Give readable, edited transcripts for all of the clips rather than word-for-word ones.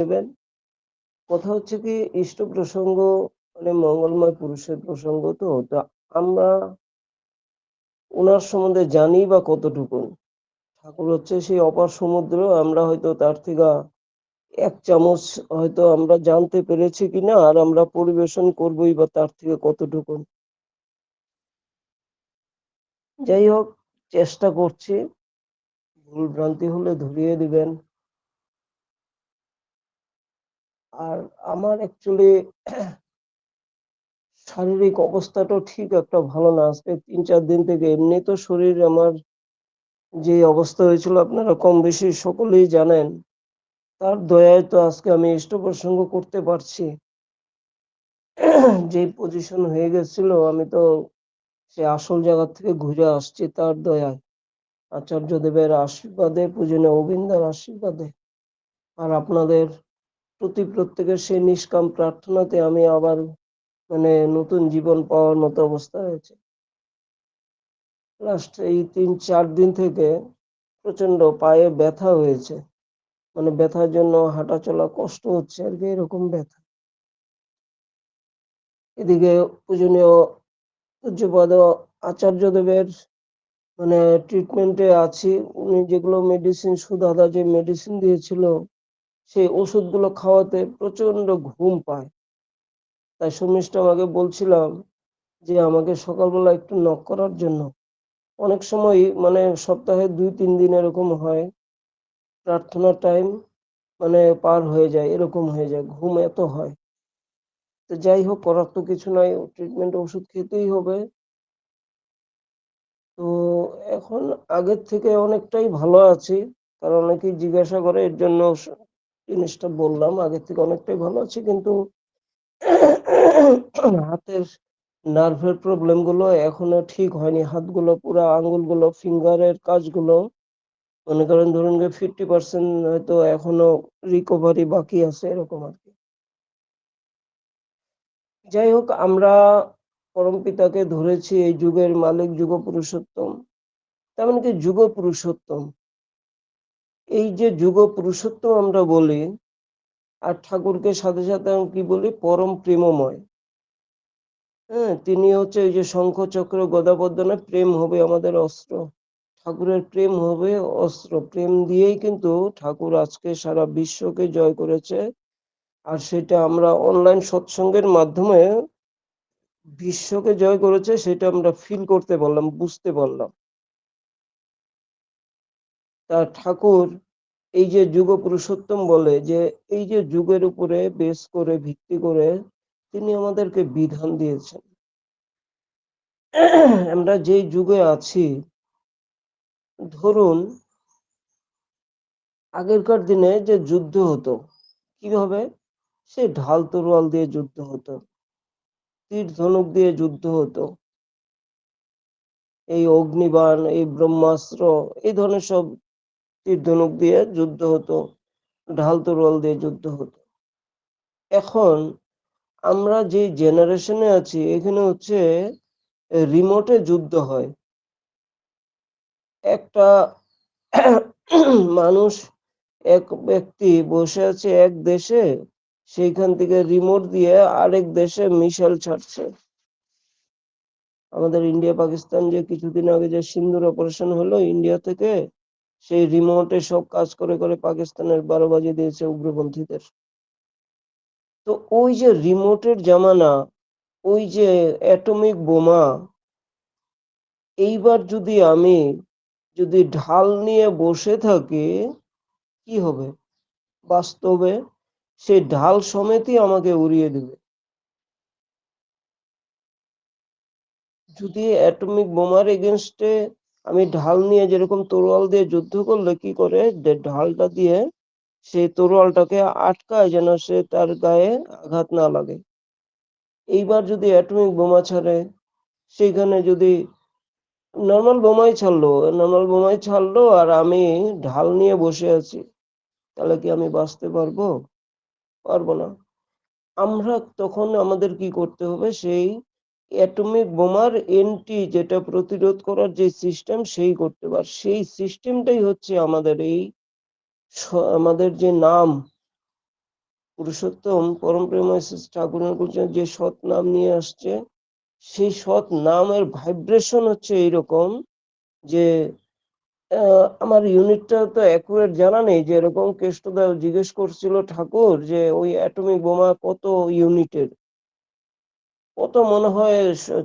দেবেন। কথা হচ্ছে কি ইষ্ট প্রসঙ্গ মানে মঙ্গলময় পুরুষের প্রসঙ্গ তো আমরা উনার সম্বন্ধে জানি বা কতটুকু? ঠাকুর হচ্ছে সেই অপার সমুদ্র, আমরা হয়তো তার থেকে ১ চামচ হয়তো আমরা জানতে পেরেছি কিনা, আর আমরা পরিবেশন করবোই বা তার থেকে কতটুকু। যাই হোক, চেষ্টা করছি। ভুল ভ্রান্তি হলে ধরিয়ে দিবেন। আর আমার অ্যাকচুয়ালি শারীরিক অবস্থাটাও ঠিক একটা ভালো না। আজকে ৩-৪ দিন থেকে এমনি তো শরীর আমার যে অবস্থা হয়েছিল আপনারা কম বেশি সকলেই জানেন। তার দয়ায় তো আজকে আমি ইষ্ট প্রসঙ্গ করতে পারছি। যে পজিশন হয়ে গেছিল আমি তো সে আসল জায়গা থেকে ঘুরে আসছি তার দয়ায়। আচার্যদেবের আশীর্বাদে, পূজনীয় অবিন্দার আশীর্বাদে। আর আপনাদের প্রতি প্রত্যেকের সেই নিষ্কাম প্রার্থনাতে আমি আবার মানে নতুন জীবন পাওয়ার মতো অবস্থা হয়েছে। লাস্ট এই ৩-৪ দিন থেকে প্রচন্ড পায়ে ব্যথা হয়েছে। মানে ব্যথার জন্য হাঁটা চলা কষ্ট হচ্ছে আরকি, এরকম ব্যথা। এদিকে পূজনীয় পূজ্যপাদ আচার্যদেবের মানে ট্রিটমেন্টে আছি। উনি যেগুলো মেডিসিন সুধাদা যে মেডিসিন দিয়েছিল সেই ওষুধগুলো খাওয়াতে প্রচন্ড ঘুম পায়। তাই শর্মিষ্ঠা আমাকে বলছিলাম যে আমাকে সকালবেলা একটু নক করার জন্য। অনেক সময়ই মানে সপ্তাহে ২-৩ দিন এরকম হয়। প্রার্থনার টাইম মানে পার হয়ে যায়, এরকম হয়ে যায়। ঘুম এত হয়। তো যাই হোক, করার তো কিছু নাই। ট্রিটমেন্ট ওষুধ খেতেই হবে। তো এখন আগের থেকে অনেকটাই ভালো আছি। কারণ অনেকেই জিজ্ঞাসা করে, এর জন্য জিনিসটা বললাম। আগের থেকে অনেকটাই ভালো আছি, কিন্তু হাতের নার্ভের প্রবলেম গুলো এখনো ঠিক হয়নি। হাতগুলো পুরা আঙ্গুলগুলো ফিঙ্গারের কাজগুলো মনে করেন ধরুন যে 50% হয়তো এখনো রিকভারি বাকি আছে, এরকম আরকি। যাই হোক, আমরা পরমপিতাকে ধরেছি এই যুগের মালিক, যুগ পুরুষোত্তম। তার মানে কি যুগ পুরুষোত্তম? এই যে যুগ পুরুষোত্তম আমরা বলি, আর ঠাকুরকে সাথে সাথে আমি কি বলি? পরম প্রেমময়। হ্যাঁ? তিনি হচ্ছে এই যে শঙ্খ চক্র গদা পদ্ম, প্রেম হবে আমাদের অস্ত্র। ঠাকুরের প্রেম হবে অস্ত্র। প্রেম দিয়েই কিন্তু ঠাকুর আজকে সারা বিশ্বকে জয় করেছে। আর সেটা আমরা অনলাইন সৎসঙ্গের মাধ্যমে বিশ্বকে জয় করেছে, সেটা আমরা ফিল করতে পারলাম, বুঝতে পারলাম। তা ঠাকুর এই যে যুগ পুরুষোত্তম বলে, যে এই যে যুগের উপরে বেস করে, ভিত্তি করে তিনি আমাদেরকে বিধান দিয়েছেন। আমরা যেই যুগে আছি, ধরুন আগেরকার দিনে যে যুদ্ধ হতো কিভাবে? সে ঢাল তরোয়াল দিয়ে যুদ্ধ হতো, তীর ধনুক দিয়ে যুদ্ধ হতো, এই অগ্নিবাণ, এই ব্রহ্মাস্ত্র, এই ধরনের সব তীর ধনুক দিয়ে যুদ্ধ হতো, ঢাল তরোয়াল দিয়ে যুদ্ধ হতো। এখন আমরা যে জেনারেশনে আছি, এখানে হচ্ছে রিমোটে যুদ্ধ হয়। একটা মানুষ, এক ব্যক্তি বসে আছে এক দেশে, সেইখান থেকে রিমোট দিয়ে আরেক দেশে মিসাইল ছাড়ছে। আমাদের ইন্ডিয়া পাকিস্তান যে কিছুদিন আগে যে সিন্দুর অপারেশন হলো ইন্ডিয়া থেকে, সেই রিমোটে সব কাজ করে করে পাকিস্তানের ১২ বাজিয়ে দিয়েছে উগ্রপন্থীদের। তো ওই যে রিমোটের জামানা, ওই যে অ্যাটমিক বোমা, এইবার যদি ঢাল নিয়ে বসে থাকি, কি হবে? বাস্তবে সেই ঢাল সমেতই আমাকে উড়িয়ে দিবে। যদি অ্যাটমিক বোমার এগেনস্টে আমি ঢাল নিয়ে যেরকম তরোয়াল দিয়ে যুদ্ধ করলে কি করে, যে ঢালটা দিয়ে সেই তরোয়ালটাকে আটকায় যেন সে তার গায়ে আঘাত না লাগে। এইবার যদি অ্যাটমিক বোমা ছাড়ে, সেইখানে যদি নরমাল বোমাই ছাড়লো আর আমি ঢাল নিয়ে বসে আছি, তাহলে কি আমি বাঁচতে পারবো? পারবো না। আমরা তখন আমাদের কি করতে হবে? সেই অ্যাটমিক বোমার যেটা প্রতিরোধ করার যে সিস্টেম, সেই করতে হবে। আর সেই সিস্টেমটাই হচ্ছে আমাদের এই আমাদের যে নাম, পুরুষোত্তম পরম প্রেমময় শ্রী ঠাকুরের বলছেন যে সৎ নাম নিয়ে আসছে, সেই সৎ নামের ভাইব্রেশন হচ্ছে এইরকম যে আমার ইউনিটটা তো অ্যাকুরেট জানা নেই, যে এরকম কেষ্টদা জিজ্ঞেস করছিল ঠাকুর যে ওই অ্যাটমিক বোমা কত ইউনিটের, কত মনে হয়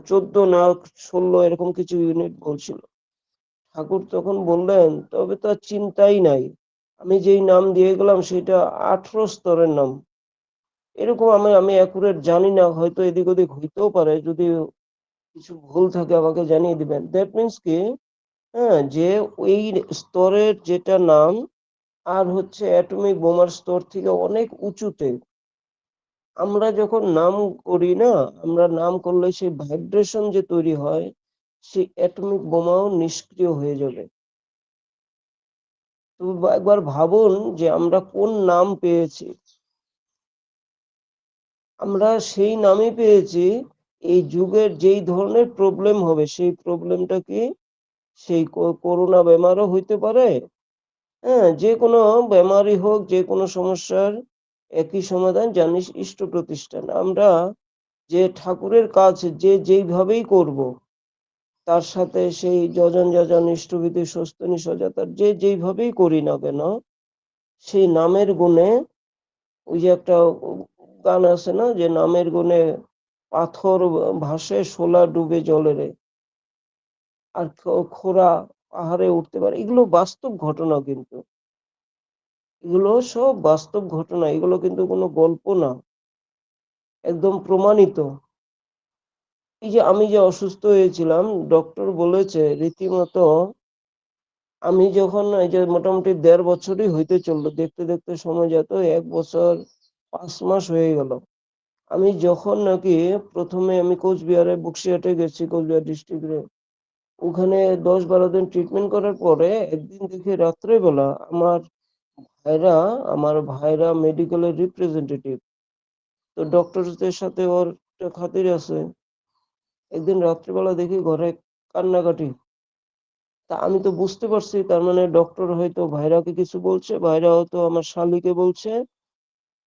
14 না 16 এরকম কিছু ইউনিট বলছিল। ঠাকুর তখন বললেন তবে তো আর চিন্তাই নাই, আমি যেই নাম দিয়ে গেলাম সেটা 18 স্তরের নাম। এরকম আমি আমি অ্যাকুরেট জানি না, হয়তো এদিক ওদিক হইতেও পারে, যদি কিছু ভুল থাকে আমাকে জানিয়ে দিবেন। দ্যাট মিনস কি, হ্যাঁ, যে ওই স্তরের যেটা নাম আর হচ্ছে অ্যাটমিক বোমার স্তর থেকে অনেক উঁচুতে। আমরা যখন নাম করি না, আমরা নাম করলে সেই ভাইব্রেশন যে তৈরি হয়, সেই অ্যাটমিক বোমাও নিষ্ক্রিয় হয়ে যাবে। তো একবার ভাবুন যে আমরা কোন নাম পেয়েছি। আমরা সেই নামই পেয়েছি, এই যুগের যেই ধরনের প্রবলেম হবে সেই প্রবলেমটা কি, সেই করোনা বেমারও হইতে পারে, হ্যাঁ, যে কোনো বেমারই হোক, যে কোনো সমস্যার একই সমাধান, জানিস ইষ্ট প্রতিষ্ঠান। আমরা যে ঠাকুরের কাজ যে যেইভাবেই করব, তার সাথে সেই যজন যজন ইষ্টবিধি স্বস্তিনী সজাতার যে যেইভাবেই করি না কেন, সেই নামের গুণে, ওই যে একটা গান আছে না, যে নামের গুণে পাথর ভাসে শোলা ডুবে জলেরে, আর খোরা পাহাড়ে উঠতে পারে। এগুলো বাস্তব ঘটনা, কিন্তু এগুলো সব বাস্তব ঘটনা, এগুলো কিন্তু কোনো গল্প না, একদম প্রমাণিত। এই যে আমি যে অসুস্থ হয়েছিলাম, ডক্টর বলেছে রীতিমতো, আমি যখন এই যে মোটামুটি 1.5 বছরই হইতে চললো, দেখতে দেখতে সময় যেত 1 বছর 5 মাস হয়ে গেল। আমি যখন নাকি প্রথমে আমি কোচবিহারে বক্সিহাটে গেছি, কোচবিহার ডিস্ট্রিক্টে, ওখানে 10-12 দিন ট্রিটমেন্ট করার পরে একদিন দেখি রাত্রেবেলা আমার ভাইরা মেডিকেলের রিপ্রেজেন্টেটিভ, তো ডক্টরদের সাথে ওর একটা খাতির আছে। একদিন রাত্রিবেলা দেখি ঘরে কান্নাকাটি। তা আমি তো বুঝতে পারছি তার মানে ডক্টর হয়তো ভাইরাকে কিছু বলছে, ভাইরা হয়তো আমার শালীকে বলছে,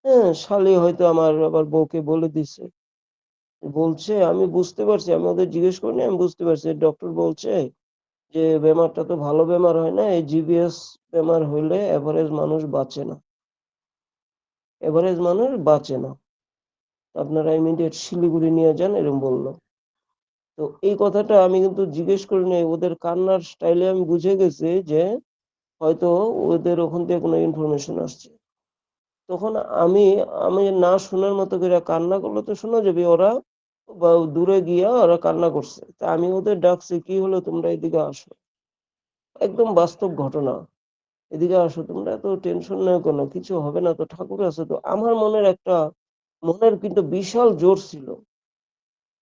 হ্যাঁ, শালী হয়তো আমার আবার বউকে বলে দিছে। বলছে, আমি বুঝতে পারছি, আমি ওদের জিজ্ঞেস করিনি, আমি বুঝতে পারছি ডক্টর বলছে যে বেমারটা তো ভালো বেমার হয় না, এই জিবিএস বেমার হইলে এভারেজ মানুষ বাঁচে না, এভারেজ মানুষ বাঁচে না, আপনারা ইমিডিয়েট শিলিগুড়ি নিয়ে যান, এরকম বললো। তো এই কথাটা আমি কিন্তু জিজ্ঞেস করিনি, ওদের কান্নার স্টাইলে আমি বুঝে গেছি যে হয়তো ওদের ওখান থেকে কোনো ইনফরমেশন আসছে। তখন আমি আমি না শোনার মতো করে, কান্না করলে তো শোনা যাবে, ওরা বা দূরে গিয়া ওরা কান্না করছে, তা আমি ওদের ডাকছি, কি হলো তোমরা এদিকে আসো, একদম বাস্তব ঘটনা, এদিকে আসো, তোমরা তো টেনশন নেই, কোনো কিছু হবে না তো, ঠাকুর আছে তো। আমার মনের কিন্তু বিশাল জোর ছিল,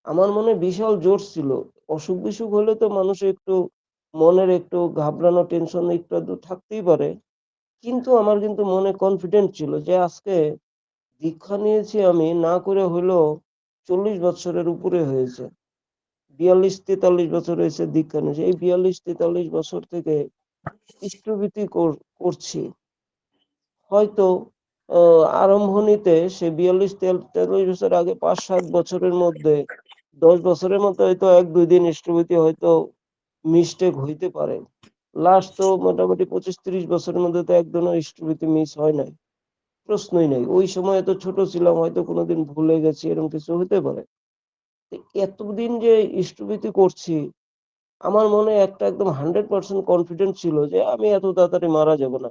আমার মনে বিশাল জোর ছিল। অসুখ বিসুখ হলে তো মানুষ একটু মনের একটু ঘাবড়ানো, টেনশন একটু আধটু থাকতেই পারে, কিন্তু আমার কিন্তু মনে কনফিডেন্ট ছিল যে আজকে দীক্ষা নিয়েছি আমি, না করে হইলো 40 বছরের উপরে হয়েছে, 42-43 বছর হয়েছে দীক্ষা নিয়েছি। এই 42-43 বছর থেকে ইষ্টভীতি করছি। হয়তো আরম্ভণিতে সে 42-43 বছর আগে 5-7 বছরের মধ্যে, 10 বছরের মধ্যে হয়তো 1-2 দিন ইষ্টভীতি হয়তো মিস্টেক হইতে পারে। লাস্ট তো মোটামুটি 25-30 বছরের মধ্যে তো একদিনও ইষ্টভীতি মিস হয় নাই, প্রশ্নই নাই। ওই সময় তো ছোট ছিলাম, হয়তো কোনোদিন ভুলে গেছি, এরকম কিছু হতে পারে। এতদিন যে ইষ্টভীতি করছি, আমার মনে একটা একদম 100% কনফিডেন্স ছিল যে আমি এত তাড়াতাড়ি মারা যাব না।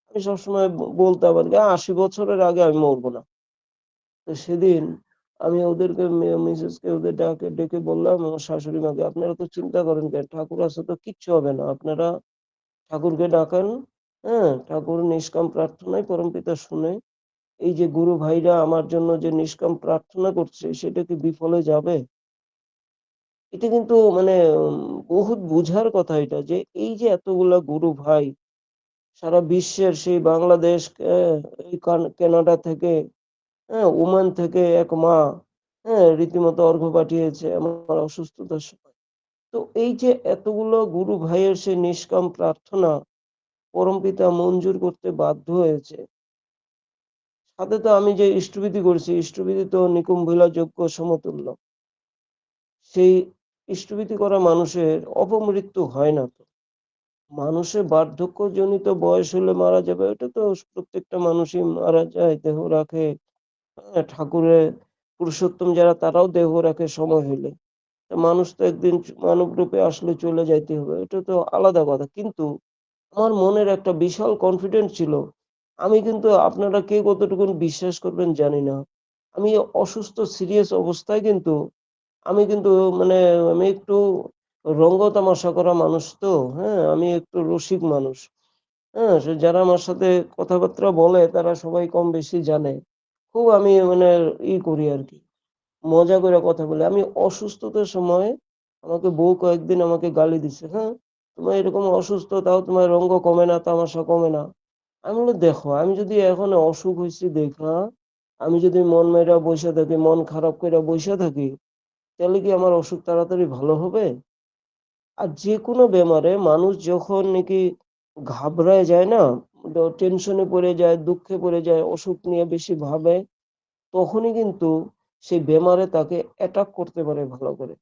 আমি সবসময় বলতাম আর কি, 80 বছরের আগে আমি মরবো না। তো সেদিন আমি ওদেরকে, মিসেসকে ওদের ডেকে বললাম, আমার শাশুড়ি মাকে, আপনারা তো চিন্তা করেন কেন, ঠাকুর আছে তো, কিচ্ছু হবে না, আপনারা ঠাকুরকে ডাকেন, হ্যাঁ, ঠাকুর নিষ্কাম প্রার্থনায় পরমপিতা শুনে, এই যে গুরু ভাইরা আমার জন্য যে নিষ্কাম প্রার্থনা করছে সেটা কি বিফলে যাবে? এটা কিন্তু মানে বহুত বুঝার কথা এটা, যে এই যে এতগুলা গুরু ভাই সারা বিশ্বের, সেই বাংলাদেশ, এই কানাডা থেকে, হ্যাঁ, ওমান থেকে এক মা, হ্যাঁ, রীতিমতো অর্ঘ্য পাঠিয়েছে আমার অসুস্থতার সময়। তো এই যে এতগুলো গুরু ভাইয়ের সেই নিষ্কাম প্রার্থনা পরমপিতা মঞ্জুর করতে বাধ্য হয়েছে। সাথে তো আমি যে ইষ্টভীতি করছি, ইষ্টভীতি তো নিকুম্ভিলা যজ্ঞ সমতুল্য। সেই ইষ্টভীতি করা মানুষের অপমৃত্যু হয় না তো। মানুষের বার্ধক্যজনিত বয়স হলে মারা যাবে, এটা তো প্রত্যেকটা মানুষই মারা যায়, দেহ রাখে। ঠাকুরের পুরুষোত্তম যারা তারাও দেহ রাখে সময় হলে। মানুষ তো একদিন মানব রূপে আসলে চলে যাইতে হবে, এটা তো আলাদা কথা। কিন্তু আমার মনের একটা বিশাল কনফিডেন্স ছিল। আমি কিন্তু আপনারা কে কতটুকু বিশ্বাস করবেন জানি না। আমি অসুস্থ সিরিয়াস অবস্থায় কিন্তু আমি কিন্তু মানে আমি একটু রঙ্গ তামাশা করা মানুষ তো, হ্যাঁ, আমি একটু রসিক মানুষ। হ্যাঁ, যারা আমার সাথে কথাবার্তা বলে তারা সবাই কম বেশি জানে। খুব আমি মানে করি আরকি। মজা করে কথা বলি। আমি অসুস্থতার সময় আমাকে বউ কয়েকদিন আমাকে গালি দিছে। হ্যাঁ? তোমার এরকম অসুস্থ তাও তোমার রঙ্গ কমে না, তামাশা কমে না। আমি বলি দেখো আমি যদি এখন অসুখ হইছি দেখা আমি যদি মন মেরা বইসা থাকি, মন খারাপ কইরা বইসা থাকি, তাহলে কি আমার অসুখ তাড়াতাড়ি ভালো হবে? আর যেকোনো বেমারে মানুষ যখন নাকি ঘাবড়ায় যায় না, টেনশনে পড়ে যায়, দুঃখে পড়ে যায়, অসুখ নিয়ে বেশি ভাবে, তখনই কিন্তু সেই বেমারে তাকে অ্যাটাক করতে পারে ভালো করে।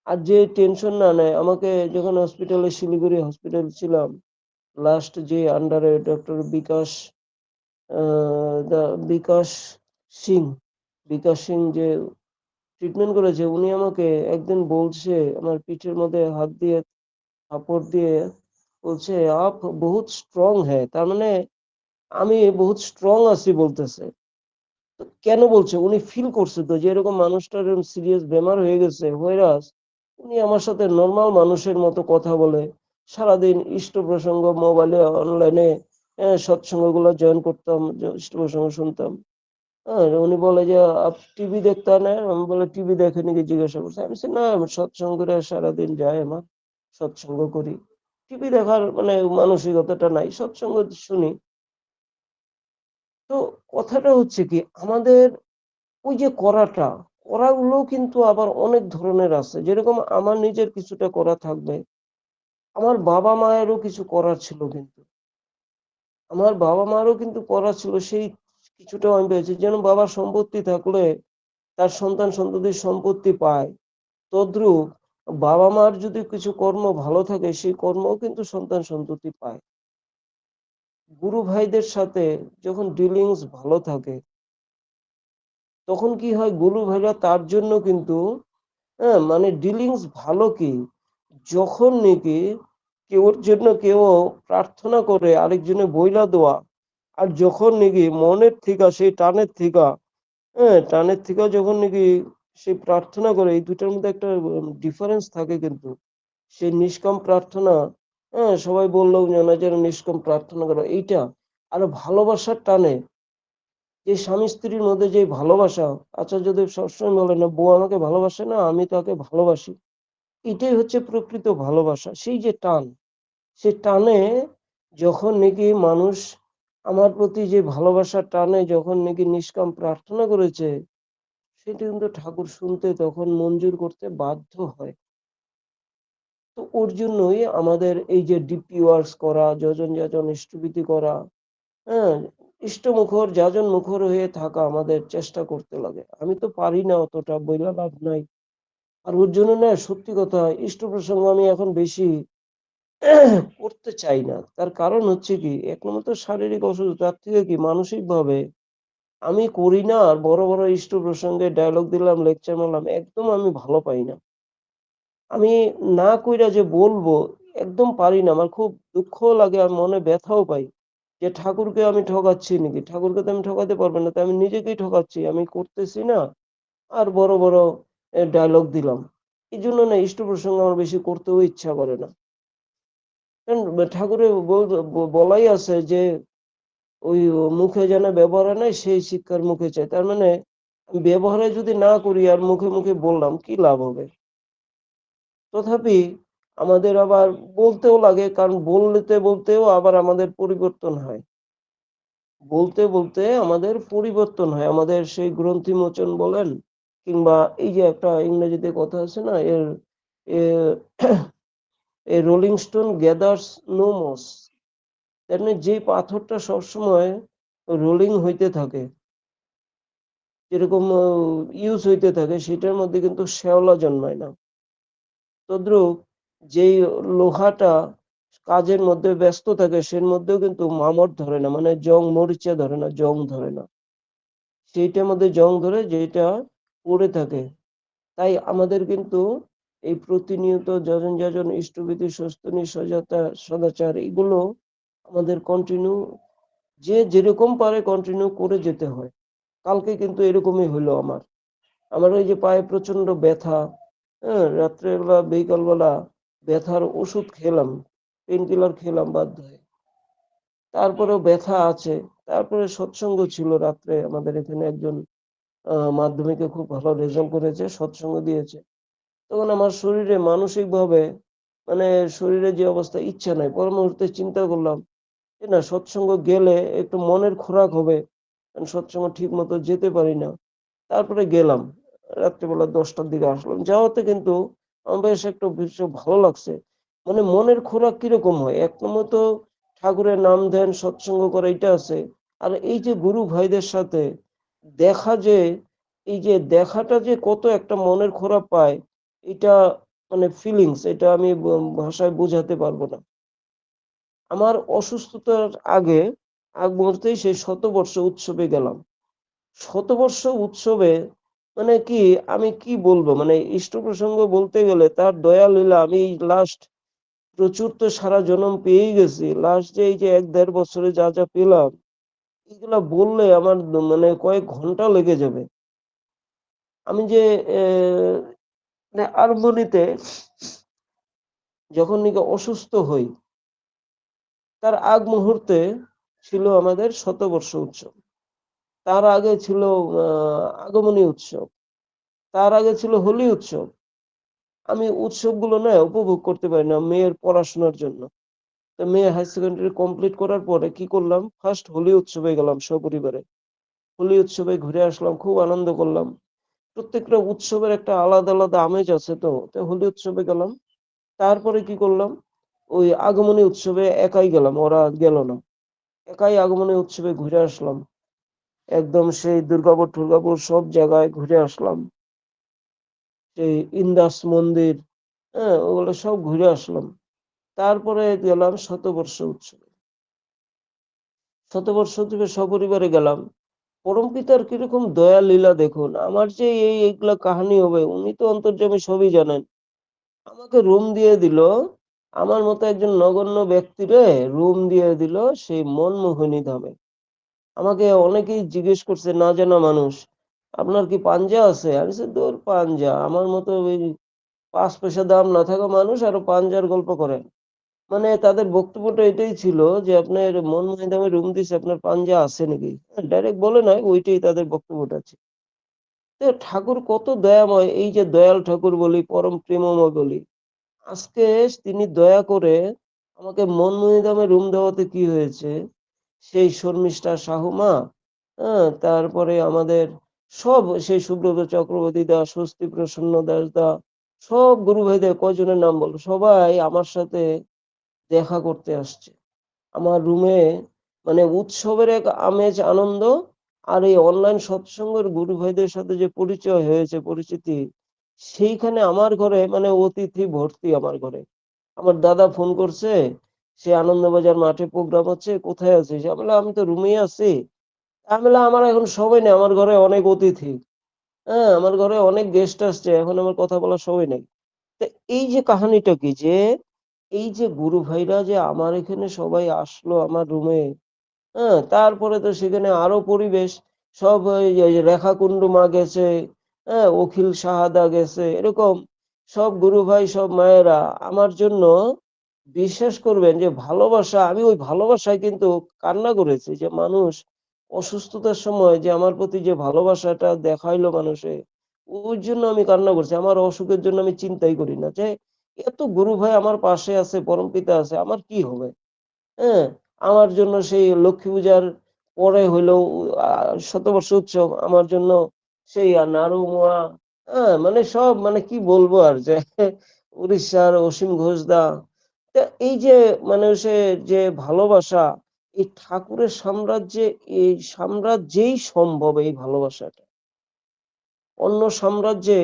আর যে টেনশন না নেয়, আমাকে যখন হসপিটালে শিলিগুড়ি হসপিটাল ছিলাম, লাস্ট যে আন্ডারে ডক্টর বিকাশ দা বিকাশ সিং, বিকাশ সিং যে ট্রিটমেন্ট করেছে, উনি আমাকে একদিন বলছে আমার পিঠের মধ্যে হাত দিয়ে থাপড় দিয়ে বলছে, "আপ বহুত স্ট্রং হ্যায়।" তার মানে আমি বহুত স্ট্রং আছি বলতেছে। তো কেন বলছে? উনি ফিল করছে তো যে এরকম মানুষটার এরকম সিরিয়াস বেমার হয়ে গেছে। whereas উনি আমার সাথে নরমাল মানুষের মতো কথা বলে। সারাদিন ইষ্ট প্রসঙ্গ মোবাইলে অনলাইনে সৎসঙ্গগুলো জয়েন করতাম, ইষ্ট প্রসঙ্গ শুনতাম। হ্যাঁ? উনি বলে যে, "আপ টিভি দেখতা না?" আমি বলে, "টিভি দেখে নাকি?" জিজ্ঞাসা করছে। আমি বলছি, "না, আমি সৎসঙ্গরে সারাদিন যাই আমার। সৎসঙ্গ করি। টিভি দেখার মানে মানসিকতাটা নাই। সৎসঙ্গ শুনি।" তো কথাটা হচ্ছে কি আমাদের ওই যে করাগুলোও কিন্তু আবার অনেক ধরনের আছে। যেরকম আমার নিজের কিছুটা করা থাকবে। আমার বাবা-মায়েরও কিছু করার ছিল কিন্তু। আমার বাবা-মায়েরও কিন্তু করার ছিল সেই কিছুটাও আমি পেয়েছি। যেন বাবার সম্পত্তি থাকলে তার সন্তান-সন্ততির সম্পত্তি পায়। তদ্রূপ বাবা-মার যদি কিছু কর্ম ভালো থাকে সেই কর্মও কিন্তু সন্তান-সন্ততি পায়। গুরু ভাইদের সাথে যখন ডিলিংস ভালো থাকে তখন কি হয় গুরু ভাইরা তার জন্য কিন্তু হ্যাঁ, মানে ডিলিংস ভালো কি যখন নাকি কেউর জন্য কেউ প্রার্থনা করে আরেকজনে বইলা দেওয়া আর যখন নাকি মনের থিকা সেই টানের থিকা হ্যাঁ টানের থিকা যখন নাকি সেই প্রার্থনা করে এই দুটার মধ্যে একটা ডিফারেন্স থাকে কিন্তু সেই নিষ্কাম প্রার্থনা হ্যাঁ সবাই বললেও না যেন নিষ্কাম প্রার্থনা করো এইটা আর ভালোবাসার টানে যে স্বামী স্ত্রীর মধ্যে যে ভালোবাসা আচার্যদেব সবসময় বলেন না বউ আমাকে ভালোবাসে না আমি তাকে ভালোবাসি এটাই হচ্ছে প্রকৃত ভালোবাসা সেই যে টান সে টানে যখন নাকি মানুষ আমার প্রতি যে ভালোবাসার টানে যখন নাকি নিষ্কাম প্রার্থনা করেছে সেটা কিন্তু ঠাকুর শুনতে তখন মঞ্জুর করতে বাধ্য হয় তো ওর জন্যই আমাদের এই যে ডিপি ওয়ার্কস করা যজন যাজন ইষ্টভীতি করা হ্যাঁ ইষ্টমুখর যাজন মুখর হয়ে থাকা আমাদের চেষ্টা করতে লাগে আমি তো পারি না অতটা বইলা লাভ নাই আর ওর জন্য না সত্যি কথা ইষ্ট প্রসঙ্গ আমি এখন বেশি করতে চাই না তার কারণ হচ্ছে কি এক নম্বর তো শারীরিক অসুস্থ তার থেকে কি মানসিক ভাবে আমি করি না আর বড় বড় ইষ্ট প্রসঙ্গে ডায়লগ দিলাম লেকচার মারলাম একদম আমি ভালো পাই না আমি না কইরা যে বলবো একদম পারি না আমার খুব দুঃখ লাগে আর মনে ব্যথাও পাই যে ঠাকুরকে আমি ঠকাচ্ছি নাকি ঠাকুরকে তো আমি ঠকাতে পারবো না তো আমি নিজেকেই ঠকাচ্ছি আমি করতেছি না আর বড় বড় ডায়লগ দিলাম এই জন্য না ইষ্ট প্রসঙ্গ আমার বেশি করতেও ইচ্ছা করে না কারণ ঠাকুরের বলাই আছে যে ওই মুখে যেন ব্যবহারে নাই সেই শিক্ষার মুখে চাই তার মানে ব্যবহারে যদি না করি আর মুখে মুখে বললাম কি লাভ হবে তথাপি আমাদের আবার বলতেও লাগে কারণ বলতেও আবার আমাদের পরিবর্তন হয় বলতে বলতে আমাদের পরিবর্তন হয় আমাদের সেই গ্রন্থি মোচন বলেন কিংবা এই যে একটা ইংরেজিতে কথা আছে না a rolling stone gathers no moss তেমনি যে পাথরটা সবসময় রোলিং হইতে থাকে, যেরকম ইউজ হইতে থাকে, সেটার মধ্যে কিন্তু শ্যাওলা জন্মায় না। তদ্রূপ যেই লোহাটা কাজের মধ্যে ব্যস্ত থাকে, সের মধ্যেও কিন্তু মামর ধরে না, মানে জং মরিচা ধরে না, জং ধরে না, সেইটার মধ্যে জং ধরে যেটা পড়ে থাকে। তাই আমাদের কিন্তু এই প্রতিনিয়ত যজন যজন ইষ্টবিধি সস্তনি সজাতা সদাচার এগুলো আমাদের কন্টিনিউ, যে যেরকম পারে কন্টিনিউ করে যেতে হয়। কালকে কিন্তু এরকমই হইলো আমার। আমার ওই যে পায়ে প্রচন্ড ব্যথা, হ্যাঁ, রাত্রেবেলা বিকালবেলা ব্যথার ওষুধ খেলাম, পেন কিলার খেলাম বাধ্য হয়ে, তারপরেও ব্যথা আছে। তারপরে সৎসঙ্গ ছিল রাত্রে, আমাদের এখানে একজন মাধ্যমিকে খুব ভালো রেজাল্ট করেছে, সৎসঙ্গ দিয়েছে। তখন আমার শরীরে মানসিক ভাবে, মানে শরীরে যে অবস্থা, ইচ্ছা নাই। পর মুহূর্তে চিন্তা করলাম যে না, সৎসঙ্গ গেলে একটু মনের খোরাক হবে, কারণ সৎসঙ্গ ঠিক মতো যেতে পারি না। তারপরে গেলাম, রাত্রিবেলা 10টার দিকে আসলাম। যাওয়াতে কিন্তু আমার বেশ একটু ভীষণ ভালো লাগছে। মানে মনের খোরাক কিরকম হয়, এক নম্বর তো ঠাকুরের নাম ধ্যান সৎসঙ্গ করা এটা আছে, আর এই যে গুরু ভাইদের সাথে দেখা, যে এই যে দেখাটা যে কত একটা মনের খোরাক পায়, এটা মানে ফিলিংস, এটা আমি ভাষায় বোঝাতে পারবো না। আমার অসুস্থতার আগ মুহূর্তেই সেই শতবর্ষ উৎসবে গেলাম। শতবর্ষ উৎসবে মানে কি, আমি কি বলবো, মানে ইষ্ট প্রসঙ্গ বলতে গেলে তার দয়া লীলা, আমি লাস্ট প্রচুর তো সারা জনম পেয়েই গেছি, লাস্ট যে এই যে 1-1.5 বছরে যা যা পেলাম, এগুলা বললে আমার মানে কয়েক ঘন্টা লেগে যাবে। আমি যে মানে আরম্ভণিতে যখন নাকি অসুস্থ হই, তার আগ মুহূর্তে ছিল আমাদের শতবর্ষ উৎসব, তার আগে ছিল আগমনী উৎসব, তার আগে ছিল হোলি উৎসব। আমি উৎসবগুলো না উপভোগ করতে পারি না মেয়ের পড়াশোনার জন্য। তো মেয়ে হাই সেকেন্ডারি কমপ্লিট করার পরে কি করলাম, ফার্স্ট হোলি উৎসবে গেলাম সপরিবারে। হোলি উৎসবে ঘুরে আসলাম, খুব আনন্দ করলাম। প্রত্যেকটা উৎসবের একটা আলাদা আলাদা আমেজ আছে, তো তো হোলি উৎসবে গেলাম। তারপরে কি করলাম, ওই আগমনী উৎসবে একাই গেলাম, ওরা গেল না, একাই আগমনী উৎসবে ঘুরে আসলাম। একদম সেই দুর্গাপুর টুর্গাপুর সব জায়গায় ঘুরে আসলাম, সেই ইন্দাস মন্দির, হ্যাঁ, ওগুলো সব ঘুরে আসলাম। তারপরে গেলাম শতবর্ষ উৎসবে। শতবর্ষ উৎসবে সপরিবারে গেলাম। পরম পিতার কিরকম দয়া লীলা দেখুন, আমার যে এইগুলা কাহিনী হবে, উনি তো অন্তর্যামী, সবই জানেন। আমাকে রুম দিয়ে দিল, আমার মতো একজন নগণ্য ব্যক্তিরে রুম দিয়ে দিল সেই মনমোহিনী ধামে। আমাকে অনেকেই জিজ্ঞেস করছে, না জানা মানুষ, আপনার কি পাঞ্জা আছে? আমি বলছি, দূর পাঞ্জা, আমার মতো ওই 5 পয়সা দাম না থাকা মানুষ আরো পাঞ্জার গল্প করে। মানে তাদের বক্তব্যটা এটাই ছিল যে আপনার মনমোহিনী ধামে রুম দিছে, আপনার পাঞ্জা আছে নাকি, ডাইরেক্ট বলে নাই, ওইটাই তাদের বক্তব্যটা ছিল। তো ঠাকুর কত দয়াময়, এই যে দয়াল ঠাকুর বলি, পরম প্রেমময় বলি, আজকে তিনি দয়া করে আমাকে মনমোহিনী রুম দেওয়াতে কি হয়েছে, সেই শর্মিষ্ঠা সাহু মা, হ্যাঁ, তারপরে আমাদের সব সেই সুব্রত চক্রবর্তী দা, স্বস্তি প্রসন্ন দাস দা, সব গুরু ভাইদের কয়জনের নাম বলো, সবাই আমার সাথে দেখা করতে আসছে আমার রুমে। মানে উৎসবের এক আমেজ, আনন্দ, আর এই অনলাইন সৎসঙ্গের গুরু ভাইদের সাথে যে পরিচয় হয়েছে, পরিচিতি, সেইখানে আমার ঘরে মানে অতিথি ভর্তি আমার ঘরে। আমার দাদা ফোন করছে, সে আনন্দবাজার মাঠে প্রোগ্রাম হচ্ছে, কোথায় আছিস? আমি বললাম, আমি তো রুমেই আছি। আমি বললাম, আমার এখন সময় নেই, আমার ঘরে অনেক অতিথি, হ্যাঁ, আমার ঘরে অনেক গেস্ট আসছে, এখন আমার কথা বলার সময় নেই। তো এই যে কাহিনীটা কি, যে এই যে গুরু ভাইরা যে আমার এখানে সবাই আসলো আমার রুমে, হ্যাঁ, তারপরে তো সেখানে আরো পরিবেশ, সব ওই যে রেখা কুন্ডু মা গেছে, হ্যাঁ, অখিল সাহাদা গেছে, এরকম সব গুরু ভাই, সব মায়েরা আমার জন্য, বিশ্বাস করবেন যে ভালোবাসা, আমি ওই ভালোবাসায় কিন্তু কান্না করেছি, যে মানুষ অসুস্থতার সময় যে আমার প্রতি যে ভালোবাসাটা দেখাইলো মানুষে, ওই জন্য আমি কান্না করছি। আমার অসুখের জন্য আমি চিন্তাই করি না, যে এত গুরু ভাই আমার পাশে আছে, পরম পিতা আছে, আমার কি হবে, হ্যাঁ। আমার জন্য সেই লক্ষ্মী পূজার পরে হইলো শতবর্ষ উৎসব, আমার জন্য সেই নাড়ু মোয়া, হ্যাঁ, মানে সব, মানে কি বলবো আর, যে উড়িষ্যার অসীম ঘোষ দা, তা এই যে মানুষের যে ভালোবাসা, এই ঠাকুরের সাম্রাজ্যে, এই সাম্রাজ্যেই সম্ভব এই ভালোবাসাটা। অন্য সাম্রাজ্যে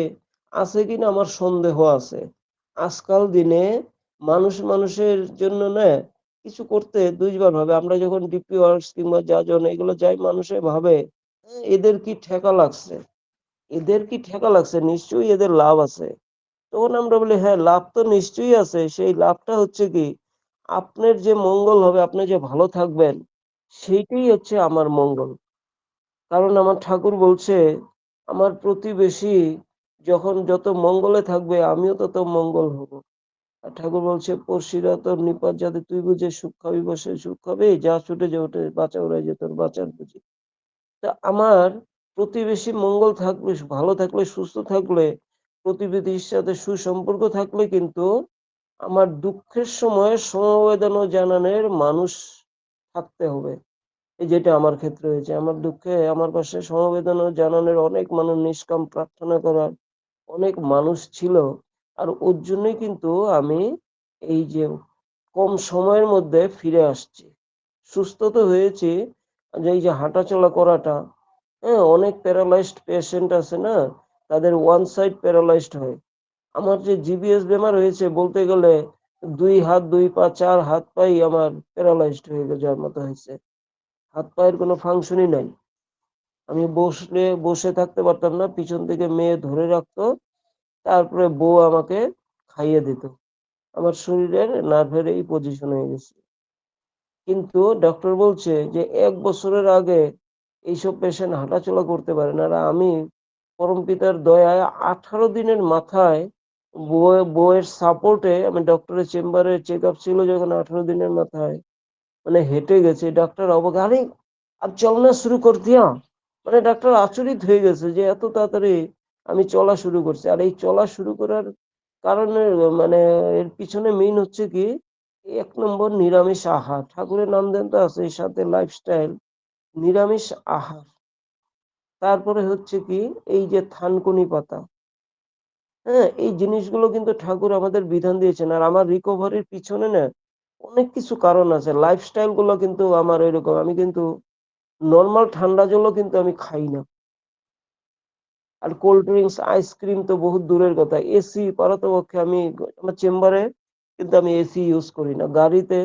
আছে কিনা আমার সন্দেহ আছে। আজকাল দিনে মানুষ মানুষের জন্য না কিছু করতে দুইবার ভাবে। আমরা যখন ডিপি ওয়ার্কস কিংবা জাজন এগুলো যাই, মানুষে ভাবে এদের কি ঠেকা লাগছে, এদের কি ঠেকা লাগছে, নিশ্চয়ই এদের লাভ আছে। তখন আমরা বলি হ্যাঁ, লাভ তো নিশ্চয়ই আছে। সেই লাভটা হচ্ছে কি, আপনার যে মঙ্গল হবে, আপনি যে ভালো থাকবেন, সেইটাই হচ্ছে আমার মঙ্গল। কারণ আমার ঠাকুর বলছে, আমার প্রতিবেশী যখন যত মঙ্গলে থাকবে আমিও তত মঙ্গল হব। আর ঠাকুর বলছে, পড়শিরা তোর নিপাত যাতে তুই বুঝে সুখ খাবি, বসে সুখ খাবি, যা ছুটে যে ওঠে বাঁচা উড়াই যে তোর বাঁচার বুঝি। তা আমার প্রতিবেশী মঙ্গল থাকলে, ভালো থাকলে, সুস্থ থাকলে, প্রতিবেশীর সাথে সুসম্পর্ক থাকলে কিন্তু আমার দুঃখের সময় সমবেদনা জানানোর মানুষ থাকতে হবে। এই যেটা আমার ক্ষেত্রে হয়েছে, আমার দুঃখে আমার পাশে সমবেদনা জানানোর অনেক মানুষ, নিষ্কাম প্রার্থনা করার অনেক মানুষ ছিল। আর ওর জন্যই কিন্তু আমি এই যে কম সময়ের মধ্যে ফিরে আসছি, সুস্থ তো হয়েছি। যে এই যে হাঁটাচলা করাটা, হ্যাঁ, অনেক প্যারালাইজড পেশেন্ট আছে না, তাদের ওয়ান সাইড প্যারালাইজড হয়। আমার যে জিবিএস বেমার হয়েছে, বলতে গেলে দুই হাত, দুই পা, চার হাত পাই আমার প্যারালাইজড হয়ে যাওয়ার মতো হয়েছে। হাত পায়ের কোনো ফাংশনই নাই। আমি বসলে বসে থাকতে পারতাম না, পিছন থেকে মেয়ে ধরে রাখতো, তারপরে বউ আমাকে খাইয়ে দিত। আমার শরীরের নার্ভের এই পজিশন হয়ে গেছে। কিন্তু ডক্টর বলছে যে 1 বছরের আগে এইসব পেশেন্ট হাঁটাচলা করতে পারে না। আর আমি পরমপিতার দয়ায় 18 দিনের মাথায় বউয়ের সাপোর্টে আমি ডক্টরের চেম্বারে চেক আপ ছিল যখন, 18 দিনের মাথায় মানে হেঁটে গেছে। ডাক্তার অবাক, আরে अब चलना शुरू कर दिया। মানে ডাক্তার আচরিত হয়ে গেছে যে এত তাড়াতাড়ি আমি চলা শুরু করছি। আর এই চলা শুরু করার কারণে মানে এর পিছনে মেইন হচ্ছে কি, 1 নম্বর নিরামিষ আহার। ঠাকুরের নাম দেন তো আছে, এর সাথে লাইফস্টাইল, নিরামিষ আহার। তারপরে হচ্ছে কি, এই যে থানকুনি পাতা, হ্যাঁ, এই জিনিসগুলো কিন্তু ঠাকুর আমাদের বিধান দিয়েছেন। আর আমার রিকভারির পিছনে না অনেক কিছু কারণ আছে। লাইফস্টাইল গুলো কিন্তু আমার এরকম, আমি কিন্তু নরমাল ঠান্ডা জলও কিন্তু আমি খাই না। আর কোল্ড ড্রিঙ্কস, আইসক্রিম তো বহুত দূরের কথা। এসি পারতপক্ষে আমি আমার চেম্বারে কিন্তু আমি এসি ইউজ করি না। গাড়িতে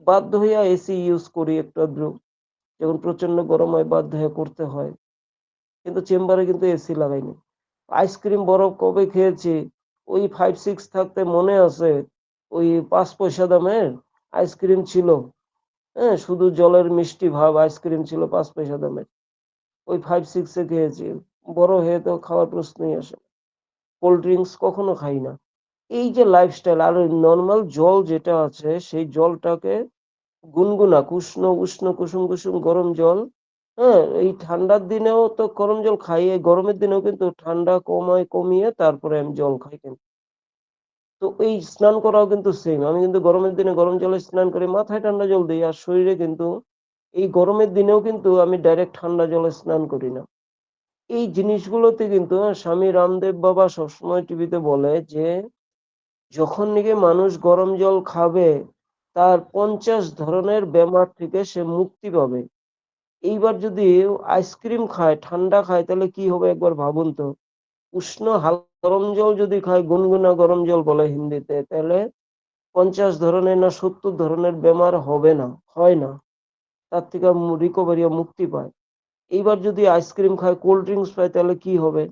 বাধ্য হইয়া এসি ইউজ করি একটু আধটু, যখন প্রচন্ড গরম হয় বাধ্য হয়ে করতে হয়। কিন্তু চেম্বারে কিন্তু এসি লাগাইনি। আইসক্রিম বরফ কবে খেয়েছি, ওই 5-6 থাকতে মনে আছে, ওই 5 পয়সা দামের আইসক্রিম ছিল। হ্যাঁ, শুধু জলের মিষ্টি ভাব আইসক্রিম ছিল 5 পয়সা দামের। ওই 5-6 খেয়েছি। বড় হয়ে তো খাওয়ার প্রশ্নই আসে না। কোল্ড ড্রিঙ্কস কখনো খাই না। এই যে লাইফস্টাইল, আর ওই নরমাল জল যেটা আছে সেই জলটাকে গুনগুনা, উষ্ণ উষ্ণ কুসুম কুসুম গরম জল। হ্যাঁ, এই ঠান্ডার দিনেও তো গরম জল খাই, এই গরমের দিনেও কিন্তু ঠান্ডা কমিয়ে তারপরে আমি জল খাই কিন্তু। তো এই স্নান করাও কিন্তু সেম। আমি কিন্তু গরমের দিনে গরম জলে স্নান করি, মাথায় ঠান্ডা জল দিই। আর শরীরে কিন্তু এই গরমের দিনেও কিন্তু আমি ডাইরেক্ট ঠান্ডা জলে স্নান করি না। এই জিনিসগুলোতে কিন্তু স্বামী রামদেব বাবা সবসময় টিভিতে বলে যে যখন নাকি মানুষ গরম জল খাবে, তার 50 ধরনের বেমার থেকে সে মুক্তি পাবে। এইবার যদি আইসক্রিম খায়, ঠান্ডা খায়, তাহলে কি হবে একবার ভাবুন তো। উষ্ণ হালকা গরম জল যদি খায়, গুনগুনা গরম জল বলে হিন্দিতে, তাহলে 50 ধরনের না 70 ধরনের বেমার হবে না, হয় না। তার থেকে রিকভারি মুক্তি পায়। এইবার যদি আইসক্রিম খায়, কোল্ড ড্রিঙ্কস খায়, তাহলে কি হবে?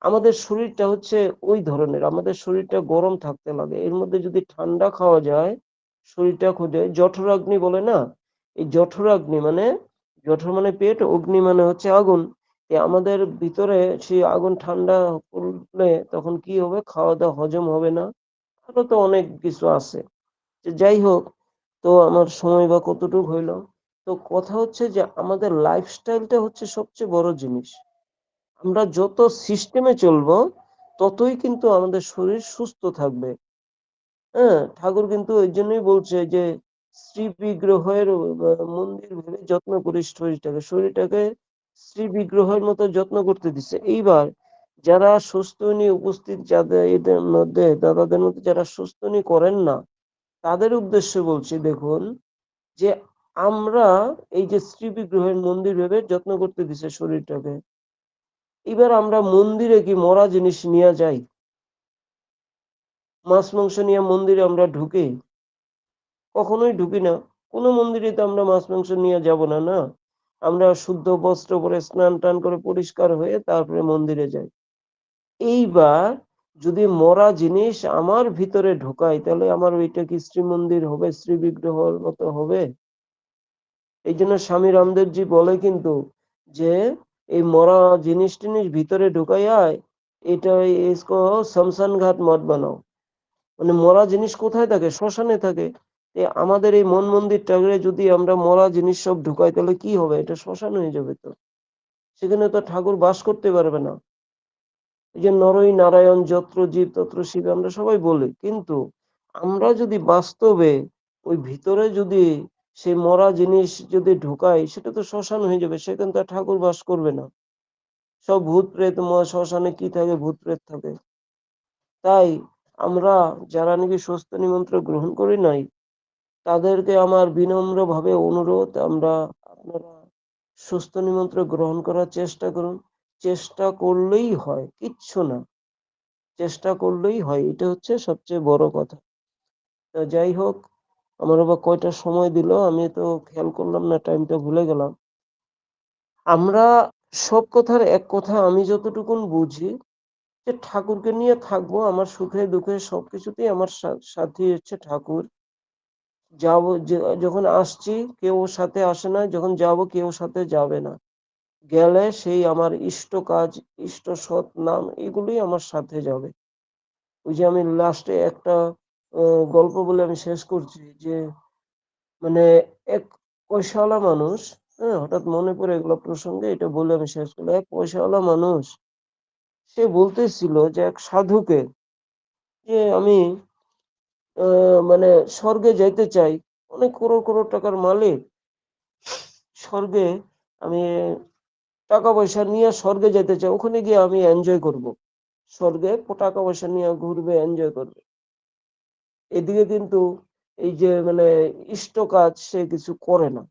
আমাদের শরীরটা হচ্ছে ওই ধরনের, আমাদের শরীরটা গরম থাকতে লাগে। এর মধ্যে যদি ঠান্ডা খাওয়া যায়, শরীরটা খোঁজে জঠরাগ্নি বলে না। এই জঠরাগ্নি মানে, জঠর মানে পেট, অগ্নি মানে হচ্ছে আগুন। আমাদের ভিতরে সেই আগুন ঠান্ডা করলে তখন কি হবে, খাওয়া দাওয়া হজম হবে না। আরো তো অনেক কিছু আছে। যাই হোক, তো আমার সময় বা কতটুকু হইলো। তো কথা হচ্ছে যে আমাদের লাইফস্টাইলটা হচ্ছে সবচেয়ে বড় জিনিস। আমরা যত সিস্টেমে চলবো ততই কিন্তু আমাদের শরীর সুস্থ থাকবে। হ্যাঁ, ঠাকুর কিন্তু ওই জন্যই বলছে যে শ্রী বিগ্রহের মন্দির ভেবে যত্ন করিস শরীরটাকে, শরীরটাকে শ্রী বিগ্রহের মতো যত্ন করতে দিচ্ছে। এইবার যারা সুস্থনি উপস্থিত, যাদের এদের মধ্যে দাদাদের মধ্যে যারা সুস্থনি করেন না, তাদের উদ্দেশ্যে বলছি, দেখুন যে আমরা এই যে শ্রী বিগ্রহের মন্দির ভেবে যত্ন করতে দিছে শরীরটাকে, এবার আমরা মন্দিরে কি মরা জিনিস নিয়ে যাই? মাছ মাংস নিয়ে মন্দিরে আমরা ঢুকি? কখনোই ঢুকি না। কোনো মন্দিরে তো আমরা মাছ মাংস নিয়ে যাব না, না। আমরা শুদ্ধ বস্ত্র পরে স্নান টান করে পরিষ্কার হয়ে তারপরে মন্দিরে যাই। এইবার যদি মরা জিনিস আমার ভিতরে ঢোকাই, তাহলে আমার ওইটা কি শ্রীমন্দির হবে, শ্রী বিগ্রহের মতো হবে? এই জন্য স্বামী রামদেবজি বলে কিন্তু যে এই মরা জিনিস টিনিস ভিতরে ঢুকাইয়া এটা ইসকো শ্মশান ঘাট মত বানাও। মানে মরা জিনিস কোথায় থাকে? শ্মশানে থাকে। আমাদের এই মন মন্দিরটাকে যদি আমরা মরা জিনিস সব ঢুকাই, তাহলে কি হবে? এটা শ্মশান হয়ে যাবে তো। সেখানে তো ঠাকুর বাস করতে পারবে না। এই যে নরই নারায়ণ যত্র জীব তত্র শিব আমরা সবাই বলি, কিন্তু আমরা যদি বাস্তবে ওই ভিতরে যদি সেই মরা জিনিস যদি ঢুকাই, সেটা তো শ্মশান হয়ে যাবে, সেখানে তো আর ঠাকুর বাস করবে না। সব ভূত প্রেত, শ্মশানে কি থাকে? ভূত প্রেত থাকে। তাই আমরা যারা নাকি স্বস্তি নিমন্ত্র গ্রহণ করি নাই, তাদেরকে আমার বিনম্র ভাবে অনুরোধ, আপনারা স্বস্তি নিমন্ত্রণ গ্রহণ করার চেষ্টা করুন। চেষ্টা করলেই হয়, কিচ্ছু না। চেষ্টা করলেই হয়, এটা হচ্ছে সবচেয়ে বড় কথা। তো যাই হোক, আমার আবার কয়টা সময় দিল আমি তো খেয়াল করলাম না, টাইমটা ভুলে গেলাম। আমরা সব কথার এক কথা আমি যতটুকুন বুঝি, যে ঠাকুরকে নিয়ে থাকবো, আমার সুখে দুঃখে সবকিছুতেই আমার সাথী হচ্ছে ঠাকুর। যাবো যখন আসছি কেউ সাথে আসে না, যখন যাব কেউ সাথে যাবে না। গেলে সেই আমার ইষ্ট কাজ, ইষ্ট সৎ নাম, এগুলোই আমার সাথে যাবে। ওই যে আমি লাস্টে একটা গল্প বলে আমি শেষ করছি, যে মানে এক পয়সাওয়ালা মানুষ, হ্যাঁ, হঠাৎ মনে পড়ে এগুলো প্রসঙ্গে, এটা বলে আমি শেষ করলাম। এক পয়সাওয়ালা মানুষ, সে বলতেছিল যে এক সাধুকে, যে আমি মানে স্বর্গে যাইতে চাই, অনেক করোড় করোড় টাকার মালিক, স্বর্গে আমি টাকা পয়সা নিয়ে স্বর্গে যেতে চাই, ওখানে গিয়ে আমি এনজয় করব। স্বর্গে টাকা পয়সা নিয়ে ঘুরবে, এনজয় করবে। এদিকে কিন্তু এই যে মানে ইষ্ট কাজ সে কিছু করে না।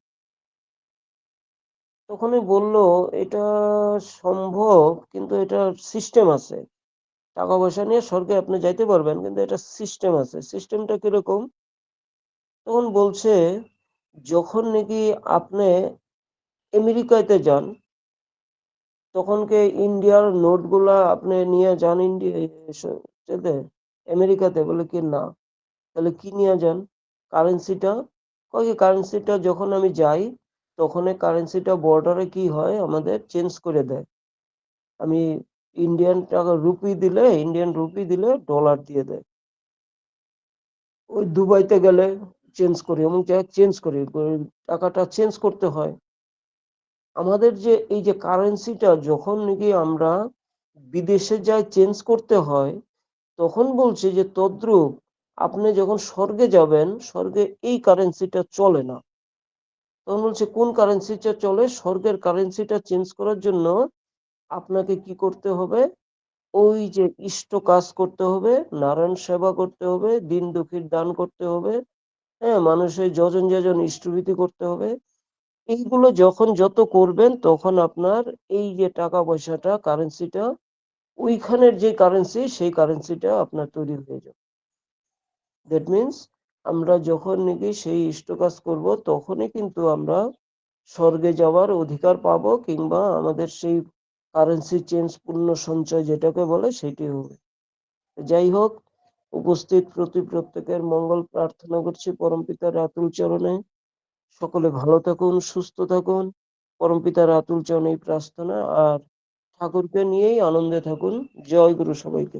তখনই বলল, এটা সম্ভব, কিন্তু এটা সিস্টেম আছে। টাকা পয়সা নিয়ে স্বর্গে আপনি যাইতে পারবেন, কিন্তু এটা সিস্টেম আছে। সিস্টেমটা কিরকম? তখন বলছে, যখন নাকি আপনি আমেরিকাতে যান, তখনকে ইন্ডিয়ার নোট গুলা আপনি নিয়ে যান ইন্ডিয়া আমেরিকাতে? বলে কি না। তাহলে কি নিয়ে যান? কারেন্সিটা। কয় কারেন্সিটা যখন আমি যাই, তখন কারেন্সিটা বর্ডারে কি হয়, আমাদের চেঞ্জ করে দেয়। আমি ইন্ডিয়ান টাকা ইন্ডিয়ান রুপি দিলে ডলার দিয়ে দেয়। ওই দুবাইতে গেলে চেঞ্জ করি, এমন জায়গায় চেঞ্জ করি, টাকাটা চেঞ্জ করতে হয়। আমাদের যে এই যে কারেন্সিটা যখন নাকি আমরা বিদেশে যাই চেঞ্জ করতে হয়, তখন বলছে যে তদ্রূপ আপনি যখন স্বর্গে যাবেন, স্বর্গে এই কারেন্সিটা চলে না। তখন বলছে কোন কারেন্সিটা চলে? স্বর্গের কারেন্সিটা চেঞ্জ করার জন্য আপনাকে কি করতে হবে? ওই যে ইষ্ট কাজ করতে হবে, নারায়ণ সেবা করতে হবে, দিন দুঃখীর দান করতে হবে, হ্যাঁ, মানুষের যজন যজন ইষ্টভীতি করতে হবে। এইগুলো যখন যত করবেন, তখন আপনার এই যে টাকা পয়সাটা, কারেন্সিটা, ওইখানের যে কারেন্সি, সেই কারেন্সিটা আপনার তৈরি হয়ে যাবে। দ্যাট মিনস আমরা যখন নাকি সেই ইষ্ট কাজ করবো, তখনই কিন্তু আমরা স্বর্গে যাওয়ার অধিকার পাবো, কিংবা আমাদের সেই কারেন্সি চেঞ্জ পূর্ণ সঞ্চয় যেটাকে বলে, সেটি হবে। যাই হোক, উপস্থিত প্রত্যেকের মঙ্গল প্রার্থনা করছি পরমপিতার আতুল চরণে। সকলে ভালো থাকুন, সুস্থ থাকুন, পরমপিতার আতুল চরণে প্রার্থনা। আর ঠাকুরকে নিয়েই আনন্দে থাকুন। জয় গুরু সবাইকে।